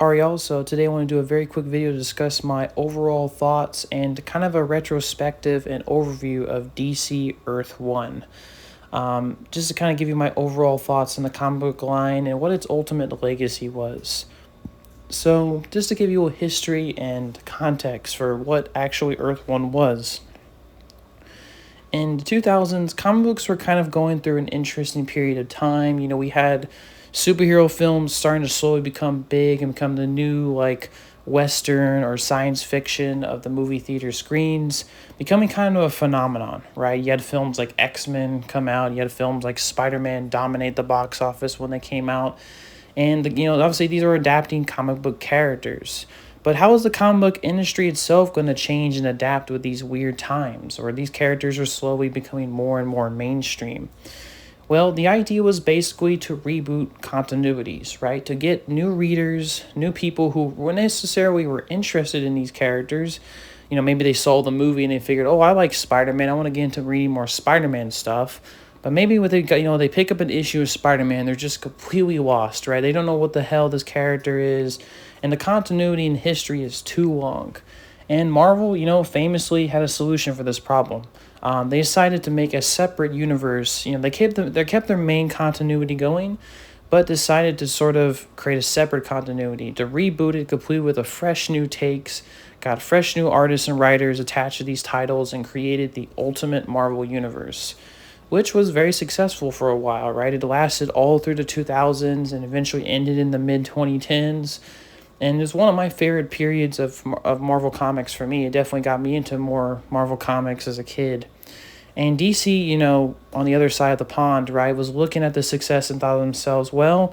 Alright, y'all, so today I want to do a very quick video to discuss my overall thoughts and kind of a retrospective and overview of DC Earth 1. Just to kind of give you my overall thoughts on the comic book line and what its ultimate legacy was. So, just to give you a history and context for what actually Earth 1 was. In the 2000s, comic books were kind of going through an interesting period of time. You know, we had superhero films starting to slowly become big and become the new, like, Western or science fiction of the movie theater screens, becoming kind of a phenomenon, right? You had films like X-Men come out, you had films like Spider-Man dominate the box office when they came out. And, you know, obviously these are adapting comic book characters. But how is the comic book industry itself going to change and adapt with these weird times, or these characters are slowly becoming more and more mainstream? Well, the idea was basically to reboot continuities, right? To get new readers, new people who weren't necessarily were interested in these characters. You know, maybe they saw the movie and they figured, oh, I like Spider-Man. I want to get into reading more Spider-Man stuff. But maybe with they pick up an issue of Spider-Man, they're just completely lost, right? They don't know what the hell this character is, and the continuity in history is too long. And Marvel, famously had a solution for this problem. They decided to make a separate universe. You know, they kept their main continuity going, but decided to sort of create a separate continuity, to reboot it completely with a fresh new takes, got fresh new artists and writers attached to these titles, and created the Ultimate Marvel Universe, which was very successful for a while, right? It lasted all through the 2000s and eventually ended in the mid-2010s. And it's one of my favorite periods of Marvel Comics for me. It definitely got me into more Marvel Comics as a kid. And DC, on the other side of the pond, right, was looking at the success and thought to themselves, well,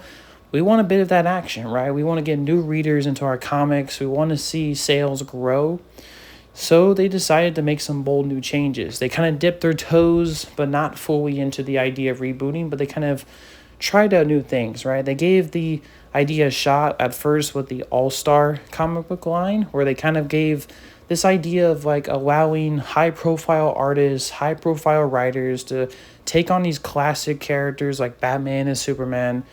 we want a bit of that action, right? We want to get new readers into our comics. We want to see sales grow. So they decided to make some bold new changes. They kind of dipped their toes, but not fully into the idea of rebooting, but they kind of tried out new things, right? They gave the idea a shot at first with the All-Star comic book line, where they kind of gave this idea of like allowing high-profile artists, high-profile writers to take on these classic characters like Batman and Superman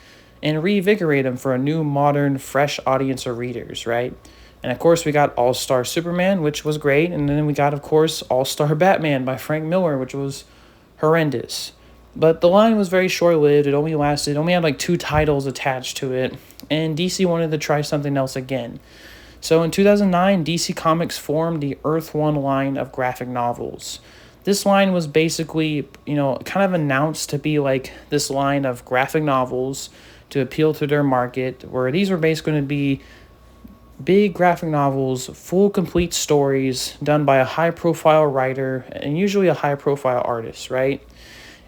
and reinvigorate them for a new, modern, fresh audience of readers, right? And of course, we got All-Star Superman, which was great. And then we got, of course, All-Star Batman by Frank Miller, which was horrendous. But the line was very short-lived. It only had like 2 titles attached to it. And DC wanted to try something else again. So in 2009, DC Comics formed the Earth 1 line of graphic novels. This line was basically, kind of announced to be like this line of graphic novels to appeal to their market, where these were basically going to be big graphic novels, full complete stories done by a high-profile writer and usually a high-profile artist, right?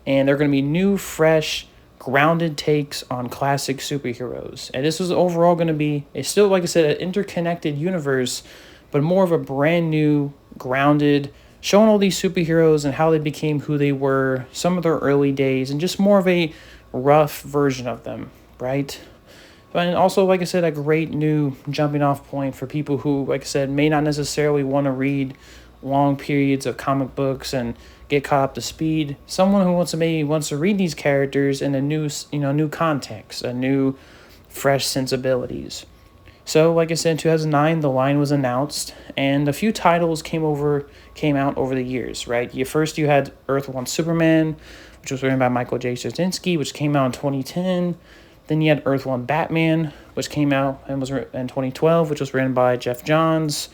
And they're going to be new, fresh, grounded takes on classic superheroes. And this was overall going to be, it's still, like I said, an interconnected universe, but more of a brand new, grounded, showing all these superheroes and how they became who they were, some of their early days, and just more of a rough version of them, right? And also, like I said, a great new jumping off point for people who, like I said, may not necessarily want to read long periods of comic books and get caught up to speed. Someone who wants to read these characters in a new context, a new, fresh sensibilities. So, like I said, in 2009, the line was announced, and a few titles came out over the years, right? First, you had Earth 1 Superman, which was written by Michael J. Straczynski, which came out in 2010. Then you had Earth 1 Batman, which came out and was in 2012, which was written by Jeff Johns.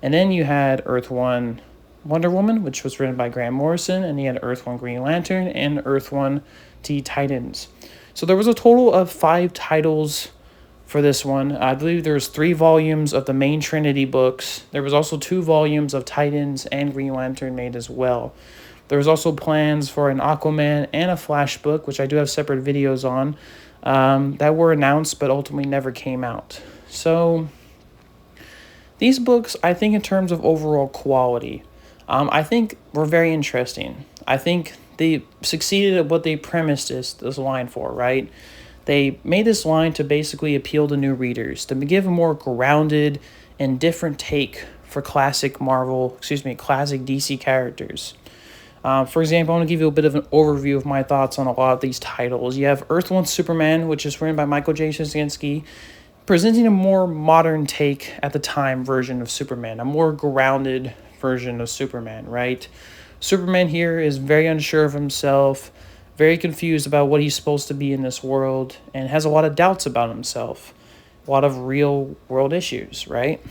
And then you had Earth 1 Wonder Woman, which was written by Grant Morrison. And you had Earth 1 Green Lantern and Earth 1 Teen Titans. So there was a total of 5 titles for this one. I believe there was 3 volumes of the main Trinity books. There was also 2 volumes of Titans and Green Lantern made as well. There was also plans for an Aquaman and a Flash book, which I do have separate videos on, that were announced but ultimately never came out. So these books, I think in terms of overall quality, I think were very interesting. I think they succeeded at what they premised this line for, right? They made this line to basically appeal to new readers, to give a more grounded and different take for classic DC characters. For example, I want to give you a bit of an overview of my thoughts on a lot of these titles. You have Earth 1 Superman, which is written by Michael J. Straczynski. presenting a more modern take at the time version of Superman, a more grounded version of Superman, right? Superman here is very unsure of himself, very confused about what he's supposed to be in this world, and has a lot of doubts about himself, a lot of real world issues, right?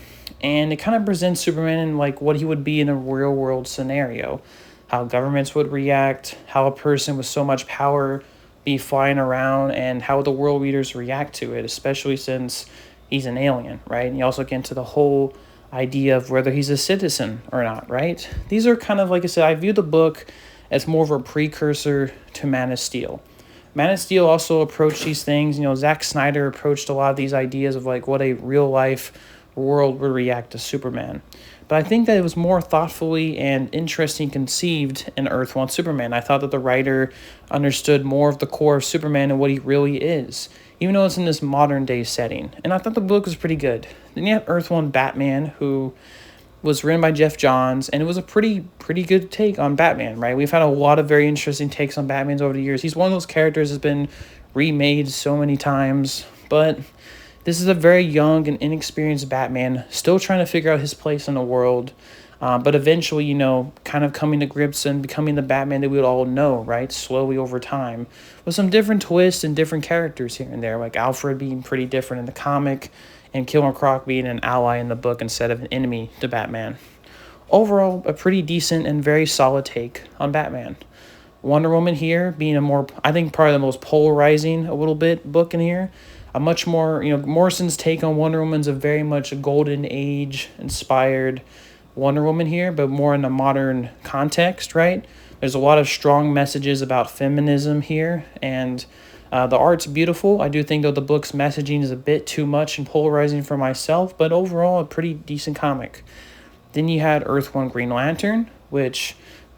And it kind of presents Superman in like what he would be in a real world scenario, how governments would react, how a person with so much power be flying around, and how the world leaders react to it, especially since he's an alien, right? And you also get into the whole idea of whether he's a citizen or not, right? These are kind of, like I said, I view the book as more of a precursor to Man of Steel. Man of Steel also approached these things. You know, Zack Snyder approached a lot of these ideas of like what a real life world would react to Superman. But I think that it was more thoughtfully and interesting conceived in Earth 1 Superman. I thought that the writer understood more of the core of Superman and what he really is, even though it's in this modern day setting. And I thought the book was pretty good. Then you have Earth 1 Batman, who was written by Jeff Johns, and it was a pretty good take on Batman, right? We've had a lot of very interesting takes on Batman over the years. He's one of those characters that's been remade so many times, but this is a very young and inexperienced Batman, still trying to figure out his place in the world, but eventually, you know, kind of coming to grips and becoming the Batman that we would all know, right? Slowly over time, with some different twists and different characters here and there, like Alfred being pretty different in the comic, and Killer Croc being an ally in the book instead of an enemy to Batman. Overall, a pretty decent and very solid take on Batman. Wonder Woman here being a more, I think, probably the most polarizing a little bit book in here. A much more, you know, Morrison's take on Wonder Woman's a very much a golden age inspired Wonder Woman here, but more in a modern context, right? There's a lot of strong messages about feminism here, and the art's beautiful. I do think, though, the book's messaging is a bit too much and polarizing for myself, but overall, a pretty decent comic. Then you had Earth 1 Green Lantern, which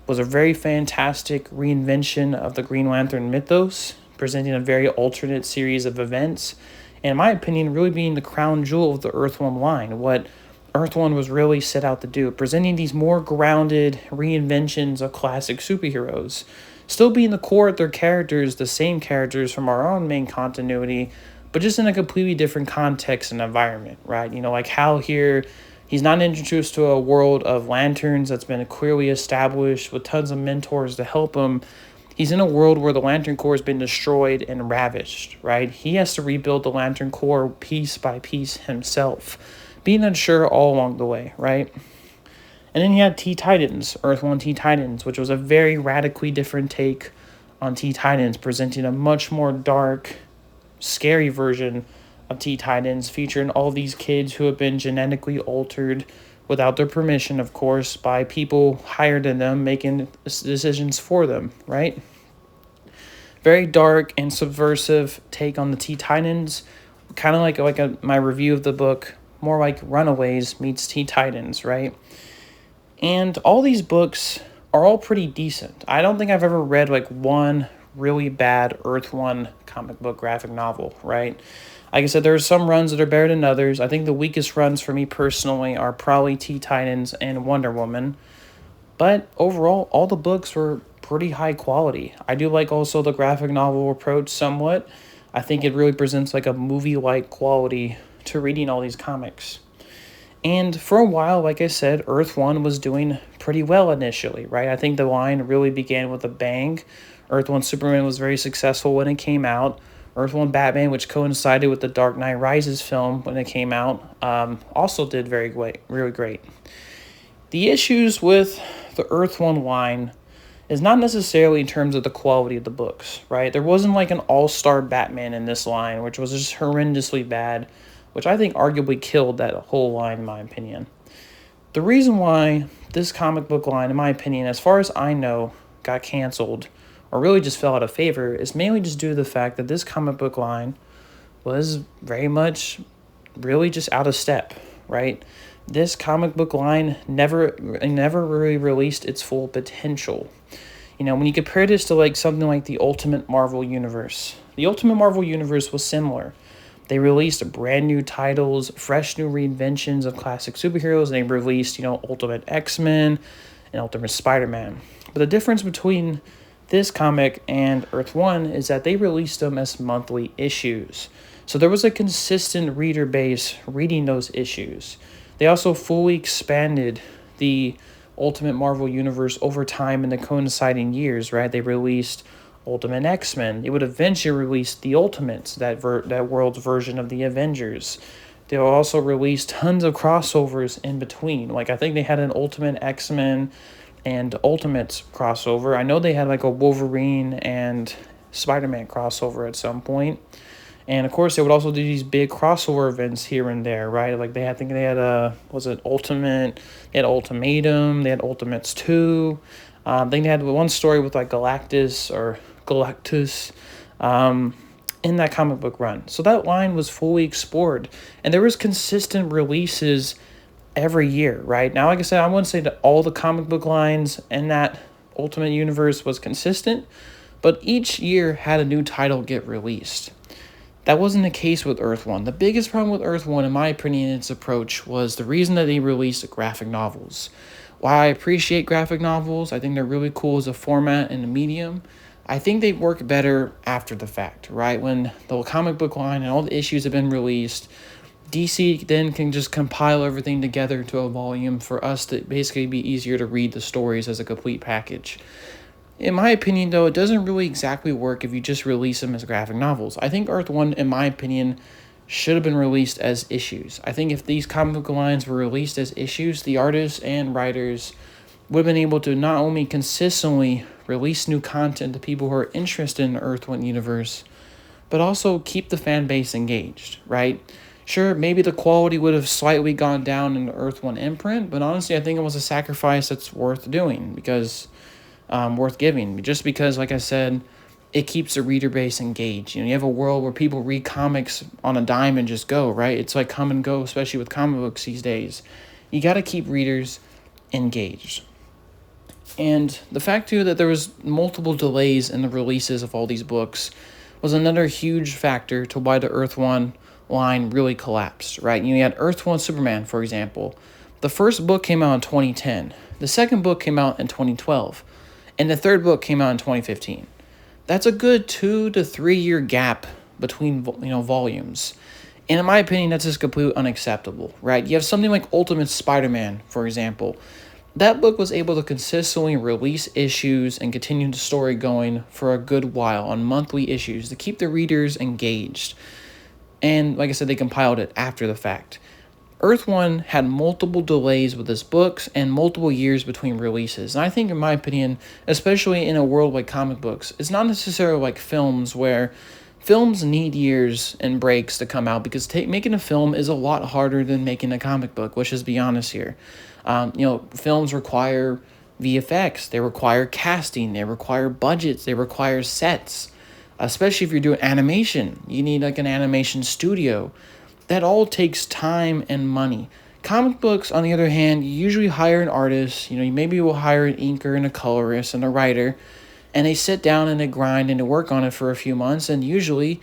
was a very fantastic reinvention of the Green Lantern mythos, presenting a very alternate series of events, and in my opinion, really being the crown jewel of the Earth 1 line, what Earth 1 was really set out to do, presenting these more grounded reinventions of classic superheroes, still being the core of their characters, the same characters from our own main continuity, but just in a completely different context and environment, right? You know, like Hal here, he's not introduced to a world of lanterns that's been clearly established with tons of mentors to help him. He's in a world where the Lantern Corps has been destroyed and ravished, right? He has to rebuild the Lantern Corps piece by piece himself, being unsure all along the way, right? And then you had T-Titans, Earth 1 T-Titans, which was a very radically different take on T-Titans, presenting a much more dark, scary version of T-Titans, featuring all these kids who have been genetically altered without their permission, of course, by people higher than them, making decisions for them, right? Very dark and subversive take on the T-Titans, kind of like my review of the book, more like Runaways meets T-Titans, right? And all these books are all pretty decent. I don't think I've ever read like one really bad Earth 1 comic book graphic novel, right? Like I said, there are some runs that are better than others. I think the weakest runs for me personally are probably T-Titans and Wonder Woman. But overall, all the books were pretty high quality. I do like also the graphic novel approach somewhat. I think it really presents like a movie-like quality to reading all these comics. And for a while, like I said, Earth 1 was doing pretty well initially, right? I think the line really began with a bang. Earth 1 Superman was very successful when it came out. Earth 1 Batman, which coincided with the Dark Knight Rises film when it came out, also did really great. The issues with the Earth 1 line is not necessarily in terms of the quality of the books, right? There wasn't like an all-star Batman in this line, which was just horrendously bad, which I think arguably killed that whole line, in my opinion. The reason why this comic book line, in my opinion, as far as I know, got canceled or really just fell out of favor is mainly just due to the fact that this comic book line was very much really just out of step, right? This comic book line never really released its full potential. You know, when you compare this to like something like the Ultimate Marvel Universe, the Ultimate Marvel Universe was similar. They released brand new titles, fresh new reinventions of classic superheroes. They released, you know, Ultimate X-Men and Ultimate Spider-Man. But the difference between this comic and Earth 1 is that they released them as monthly issues. So there was a consistent reader base reading those issues. They also fully expanded the Ultimate Marvel Universe over time in the coinciding years, right? They released Ultimate X-Men. They would eventually release the Ultimates, that world's version of the Avengers. They'll also release tons of crossovers in between. Like, I think they had an Ultimate X-Men and Ultimates crossover. I know they had like a Wolverine and Spider-Man crossover at some point. And of course, they would also do these big crossover events here and there, right? Like I think they had was it Ultimate? They had Ultimatum. They had Ultimates 2. I think they had one story with like Galactus, in that comic book run. So that line was fully explored, and there was consistent releases every year, right? Now, like I said, I wouldn't say that all the comic book lines in that Ultimate Universe was consistent, but each year had a new title get released. That wasn't the case with Earth One. The biggest problem with Earth One, in my opinion, in its approach, was the reason that they released graphic novels. While I appreciate graphic novels, I think they're really cool as a format and a medium, I think they work better after the fact, right? When the comic book line and all the issues have been released, DC then can just compile everything together into a volume for us to basically be easier to read the stories as a complete package. In my opinion, though, it doesn't really exactly work if you just release them as graphic novels. I think Earth 1, in my opinion, should have been released as issues. I think if these comic book lines were released as issues, the artists and writers would have been able to not only consistently release new content to people who are interested in the Earth 1 universe, but also keep the fan base engaged, right? Sure, maybe the quality would have slightly gone down in the Earth 1 imprint, but honestly, I think it was a sacrifice that's worth doing because worth giving, just because, like I said, it keeps the reader base engaged. You have a world where people read comics on a dime and just go, right? It's like come and go, especially with comic books these days. You got to keep readers engaged. And the fact, too, that there was multiple delays in the releases of all these books was another huge factor to why the Earth 1 line really collapsed, right? You had Earth 1 Superman, for example. The first book came out in 2010. The second book came out in 2012. And the third book came out in 2015. That's a good 2 to 3 year gap between volumes. And in my opinion, that's just completely unacceptable, right? You have something like Ultimate Spider-Man, for example. That book was able to consistently release issues and continue the story going for a good while on monthly issues to keep the readers engaged. And like I said, they compiled it after the fact. Earth 1 had multiple delays with its books and multiple years between releases. And I think, in my opinion, especially in a world like comic books, it's not necessarily like films where films need years and breaks to come out because making a film is a lot harder than making a comic book, let's just be honest here. Films require VFX, they require casting, they require budgets, they require sets. Especially if you're doing animation, you need like an animation studio. That all takes time and money. Comic books, on the other hand, you usually hire an artist. You maybe will hire an inker and a colorist and a writer, and they sit down and they grind and they work on it for a few months, and usually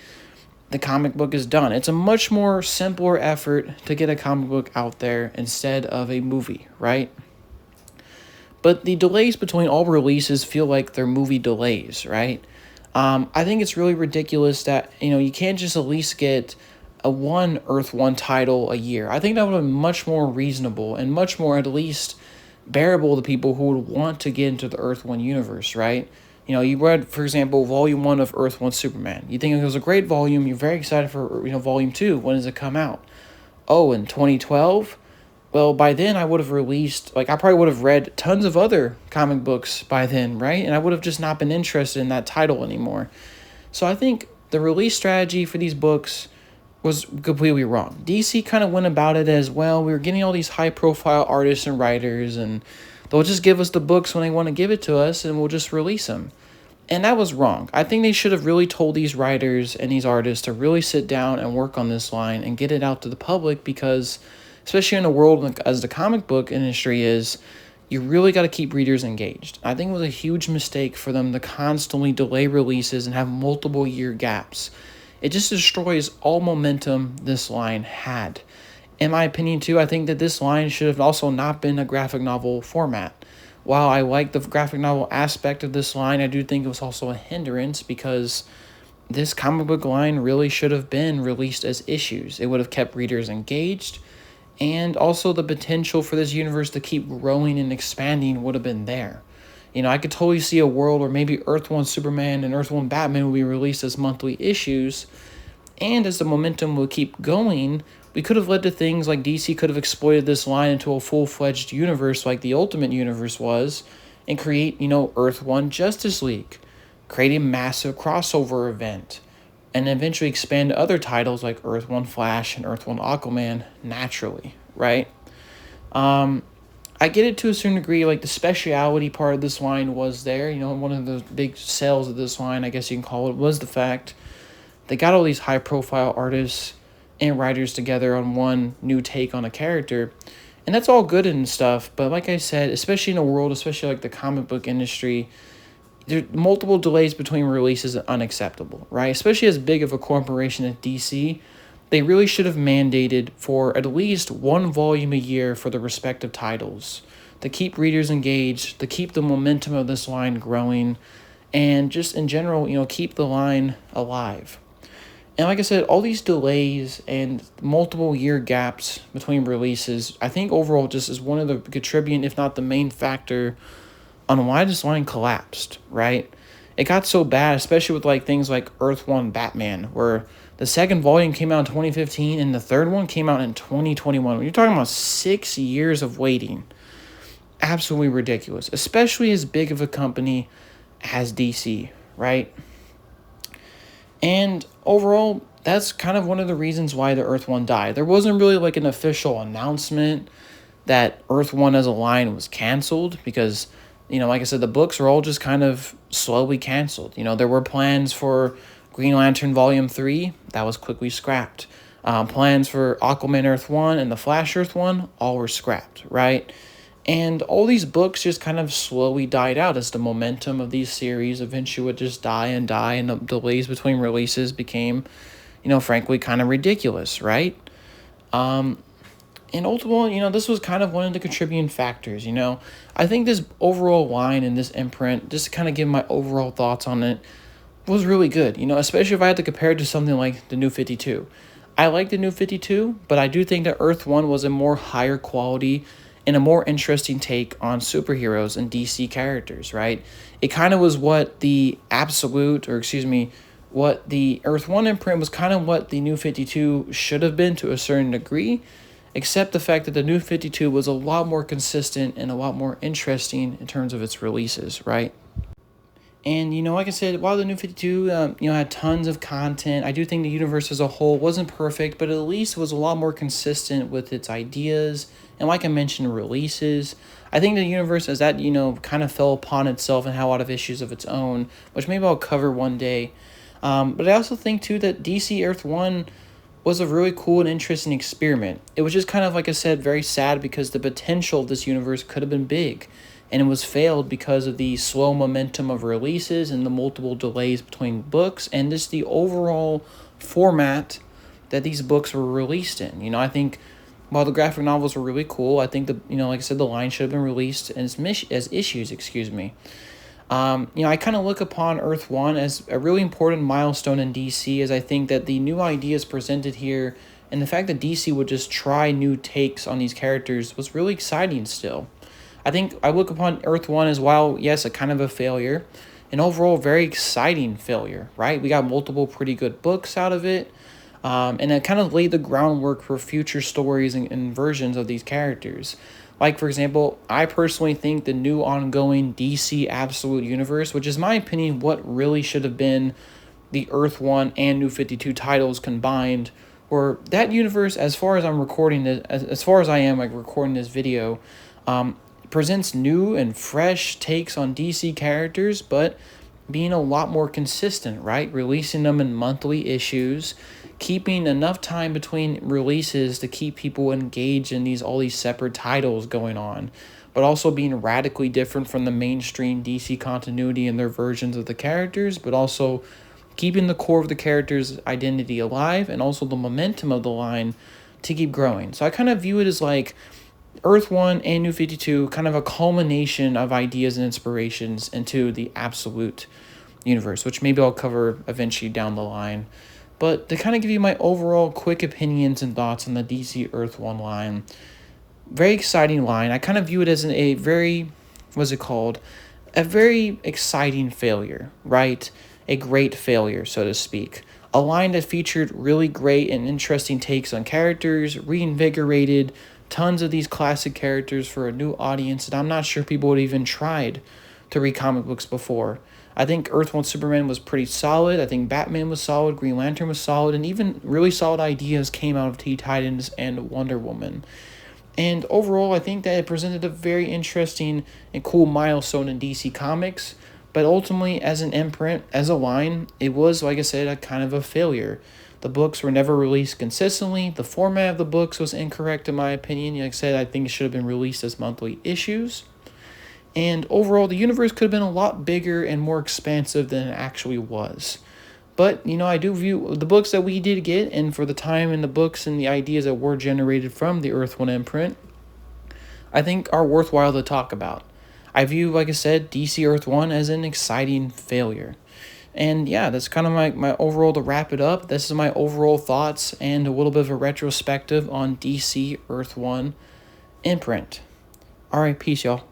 the comic book is done. It's a much more simpler effort to get a comic book out there instead of a movie, right? But the delays between all releases feel like they're movie delays, right? I think it's really ridiculous that, you can't just at least get a one Earth 1 title a year. I think that would be much more reasonable and much more at least bearable to people who would want to get into the Earth 1 universe, right? You read, for example, Volume 1 of Earth 1 Superman. You think it was a great volume. You're very excited for, Volume 2. When does it come out? Oh, in 2012? Well, by then I would have released, I probably would have read tons of other comic books by then, right? And I would have just not been interested in that title anymore. So I think the release strategy for these books was completely wrong. DC kind of went about it as, well, we were getting all these high-profile artists and writers, and they'll just give us the books when they want to give it to us, and we'll just release them. And that was wrong. I think they should have really told these writers and these artists to really sit down and work on this line and get it out to the public because, especially in a world as the comic book industry is, you really got to keep readers engaged. I think it was a huge mistake for them to constantly delay releases and have multiple year gaps. It just destroys all momentum this line had. In my opinion, too, I think that this line should have also not been a graphic novel format. While I like the graphic novel aspect of this line, I do think it was also a hindrance because this comic book line really should have been released as issues. It would have kept readers engaged, and also the potential for this universe to keep growing and expanding would have been there. I could totally see a world where maybe Earth 1 Superman and Earth 1 Batman would be released as monthly issues, and as the momentum would keep going, we could have led to things like DC could have exploited this line into a full-fledged universe like the Ultimate Universe was, and create, Earth 1 Justice League, create a massive crossover event, and eventually expand to other titles like Earth 1 Flash and Earth 1 Aquaman naturally, right? I get it to a certain degree, like the speciality part of this line was there. One of the big sales of this line, I guess you can call it, was the fact they got all these high-profile artists and writers together on one new take on a character. And that's all good and stuff, but like I said, especially in a world, especially like the comic book industry, there multiple delays between releases are unacceptable, right? Especially as big of a corporation as DC, they really should have mandated for at least one volume a year for the respective titles to keep readers engaged, to keep the momentum of this line growing, and just in general, keep the line alive. And like I said, all these delays and multiple year gaps between releases, I think overall just is one of the contributing, if not the main factor, on why this line collapsed, right? It got so bad, especially with like things like Earth 1 Batman, where the second volume came out in 2015 and the third one came out in 2021. When you're talking about 6 years of waiting, absolutely ridiculous, especially as big of a company as DC, right? And overall, that's kind of one of the reasons why the Earth 1 died. There wasn't really like an official announcement that Earth 1 as a line was canceled because, like I said, the books are all just kind of slowly canceled. There were plans for Green Lantern Volume 3, that was quickly scrapped. Plans for Aquaman Earth 1 and the Flash Earth 1, all were scrapped, right? And all these books just kind of slowly died out as the momentum of these series eventually would just die, and the delays between releases became, frankly, kind of ridiculous, right? And ultimately, this was kind of one of the contributing factors, I think this overall line in this imprint, just to kind of give my overall thoughts on it, was really good, especially if I had to compare it to something like the New 52. I like the New 52, but I do think that Earth 1 was a more higher quality and a more interesting take on superheroes and DC characters, right? It kind of was what the what the Earth 1 imprint was kind of what the New 52 should have been to a certain degree, except the fact that the New 52 was a lot more consistent and a lot more interesting in terms of its releases, right? And, like I said, while the New 52, had tons of content, I do think the universe as a whole wasn't perfect, but at least was a lot more consistent with its ideas. And like I mentioned, releases. I think the universe, as that, kind of fell upon itself and had a lot of issues of its own, which maybe I'll cover one day. But I also think, too, that DC Earth 1 was a really cool and interesting experiment. It was just kind of, like I said, very sad because the potential of this universe could have been big. And it was failed because of the slow momentum of releases and the multiple delays between books and just the overall format that these books were released in. I think while the graphic novels were really cool, I think like I said, the line should have been released as issues, I kind of look upon Earth 1 as a really important milestone in DC, as I think that the new ideas presented here and the fact that DC would just try new takes on these characters was really exciting still. I think I look upon Earth 1 as, while, yes, a kind of a failure, an overall very exciting failure, right? We got multiple pretty good books out of it, and it kind of laid the groundwork for future stories and versions of these characters. Like, for example, I personally think the new ongoing DC Absolute Universe, which is my opinion what really should have been the Earth 1 and New 52 titles combined, or that universe, as far as I'm recording this, as far as I am recording this video, presents new and fresh takes on DC characters, but being a lot more consistent, right? Releasing them in monthly issues, keeping enough time between releases to keep people engaged in all these separate titles going on, but also being radically different from the mainstream DC continuity and their versions of the characters, but also keeping the core of the character's identity alive and also the momentum of the line to keep growing. So I kind of view it as like Earth 1 and New 52, kind of a culmination of ideas and inspirations into the absolute universe, which maybe I'll cover eventually down the line. But to kind of give you my overall quick opinions and thoughts on the DC Earth 1 line, very exciting line. I kind of view it as a very, what's it called? A very exciting failure, right? A great failure, so to speak. A line that featured really great and interesting takes on characters, reinvigorated tons of these classic characters for a new audience, and I'm not sure people would even tried to read comic books before. I think Earth 1 Superman was pretty solid. I think Batman was solid, Green Lantern was solid, and even really solid ideas came out of Teen Titans and Wonder Woman. And overall, I think that it presented a very interesting and cool milestone in DC Comics. But ultimately, as an imprint, as a line, it was, like I said, a kind of a failure. The books were never released consistently. The format of the books was incorrect, in my opinion. Like I said, I think it should have been released as monthly issues. And overall, the universe could have been a lot bigger and more expansive than it actually was. But, I do view the books that we did get, and for the time and the books and the ideas that were generated from the Earth 1 imprint, I think are worthwhile to talk about. I view, like I said, DC Earth 1 as an exciting failure. And yeah, that's kind of my overall, to wrap it up. This is my overall thoughts and a little bit of a retrospective on DC Earth 1 imprint. All right, peace, y'all.